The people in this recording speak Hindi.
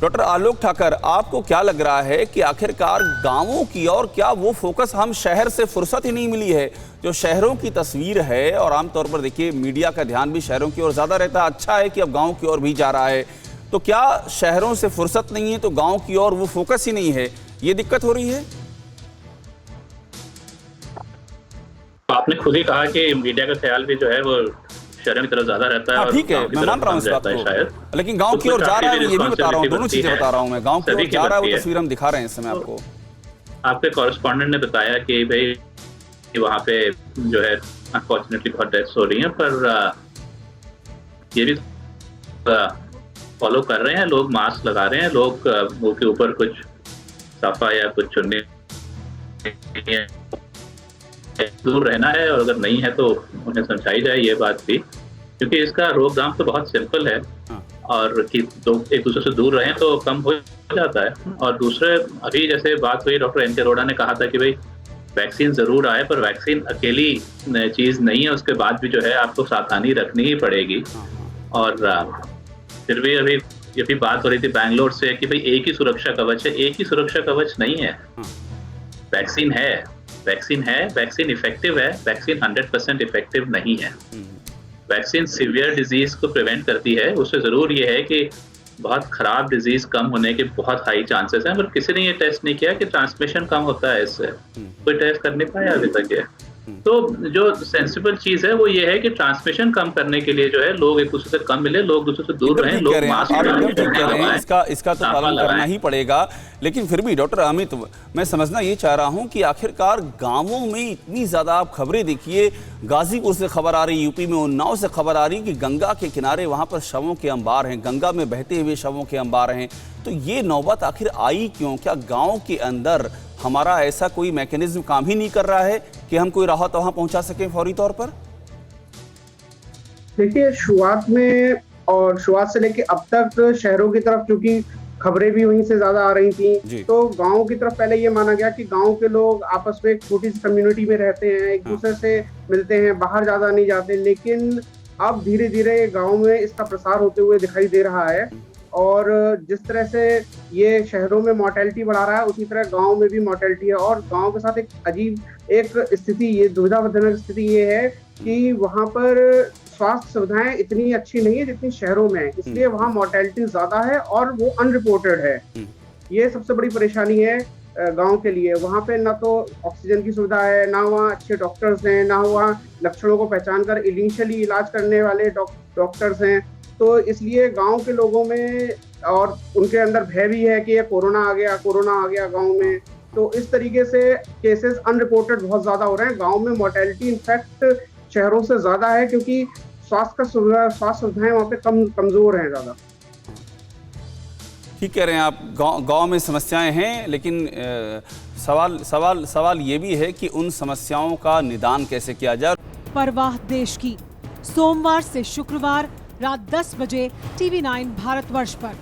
डॉक्टर आलोक ठाकर, आपको क्या लग रहा है कि आखिरकार गांवों की ओर क्या वो फोकस, हम शहर से फुर्सत ही नहीं मिली है? जो शहरों की तस्वीर है, और आमतौर पर देखिए मीडिया का ध्यान भी शहरों की ओर ज़्यादा रहता है, अच्छा है कि अब गाँव की ओर भी जा रहा है, तो क्या शहरों से फुर्सत नहीं है तो गाँव की ओर वो फोकस ही नहीं है, ये दिक्कत हो रही है? आपने खुद ही कहा कि मीडिया का ख्याल भी जो है वो शहरों की तरफ ज्यादा रहता है। हाँ, ठीक है, मैं मान रहा हूँ इस बात को, शायद, लेकिन गांव की ओर जा रहा है, ये भी बता रहा हूँ, दोनों चीजें बता रहा हूँ मैं। गांव की ओर जा रहा है वो तस्वीर हम दिखा रहे हैं इस समय आपको। आपके कॉरेस्पॉन्डेंट ने बताया कि भाई वहाँ पे जो है अनफॉर्चुनेटली बहुत डेथ्स हो रही हैं, पर ये भी फॉलो कर रहे हैं लोग, मास्क लगा रहे हैं लोग, मुंह के ऊपर कुछ साफा या कुछ चुन्नी दूर रहना है, और अगर नहीं है तो उन्हें समझाई जाए ये बात भी, क्योंकि इसका रोकथाम तो बहुत सिंपल है, और कि लोग एक दूसरे से दूर रहें तो कम हो जाता है। और दूसरे, अभी जैसे बात हुई, डॉक्टर एन के अरोड़ा ने कहा था कि भाई वैक्सीन जरूर आए, पर वैक्सीन अकेली चीज नहीं है, उसके बाद भी जो है आपको सावधानी रखनी ही पड़ेगी। और फिर भी अभी बात हो रही थी बैंगलोर से कि भाई एक ही सुरक्षा कवच है, एक ही सुरक्षा कवच नहीं है। वैक्सीन है, वैक्सीन इफेक्टिव है, वैक्सीन 100% इफेक्टिव नहीं है। वैक्सीन सीवियर डिजीज को प्रिवेंट करती है, उससे जरूर ये है कि बहुत खराब डिजीज कम होने के बहुत हाई चांसेस हैं, पर किसी ने ये टेस्ट नहीं किया कि ट्रांसमिशन कम होता है इससे, कोई टेस्ट कर नहीं पाया अभी तक ये। तो जो सेंसिबल चीज है वो ये है कि ट्रांसमिशन कम करने के लिए जो है लोग एक दूसरे से कम मिले, लोग दूसरे से दूर रहें, लोग मास्क लगाएं, इसका तो पालन करना ही पड़ेगा। लेकिन फिर भी डॉक्टर अमित, मैं समझना ये चाह रहा हूं कि आखिरकार गांवों में इतनी ज्यादा आप खबरें देखिए, गाजीपुर से खबर आ रही, यूपी में उन्नाव से खबर आ रही कि गंगा के किनारे वहां पर शवों के अंबार हैं, गंगा में बहते हुए शवों के अंबार हैं। तो ये नौबत आखिर आई क्यों? क्या गाँव के अंदर हमारा ऐसा कोई मैकेनिज्म काम ही नहीं कर रहा है कि हम कोई राहत वहां पहुंचा सकें फौरी तौर पर? देखिए, शुरुआत से लेके अब तक शहरों की तरफ चूंकि खबरें भी वहीं से ज्यादा आ रही थी, तो गांव की तरफ पहले ये माना गया कि गांव के लोग आपस में एक छोटी सी कम्युनिटी में रहते हैं, एक दूसरे से मिलते हैं, बाहर ज्यादा नहीं जाते। लेकिन अब धीरे धीरे गाँव में इसका प्रसार होते हुए दिखाई दे रहा है, और जिस तरह से ये शहरों में मोर्टेलिटी बढ़ा रहा है, उसी तरह गांव में भी मोर्टेलिटी है। और गांव के साथ एक अजीब एक स्थिति, ये दुविधाजनक स्थिति ये है कि वहां पर स्वास्थ्य सुविधाएं इतनी अच्छी नहीं है जितनी शहरों में है, इसलिए वहां मोर्टेलिटी ज्यादा है और वो अनरिपोर्टेड है। ये सबसे बड़ी परेशानी है गांव के लिए। वहां पे ना तो ऑक्सीजन की सुविधा है, ना वहाँ अच्छे डॉक्टर्स हैं, ना वहाँ लक्षणों को पहचान कर इनिशियली इलाज करने वाले डॉक्टर्स हैं। तो इसलिए गांव के लोगों में और उनके अंदर भय भी है कि ये कोरोना आ गया गांव में। तो इस तरीके से केसेस अनरिपोर्टेड बहुत ज्यादा हो रहे हैं गांव में। मोर्टेलिटी इनफैक्ट शहरों से ज्यादा है, क्योंकि स्वास्थ्य सुविधाएं वहाँ पे कमजोर हैं ज्यादा। ठीक कह रहे हैं आप, गांव में समस्याएं हैं, लेकिन सवाल ये भी है कि उन समस्याओं का निदान कैसे किया जाए। परवाह देश की, सोमवार से शुक्रवार रात 10 बजे TV9 भारतवर्ष पर।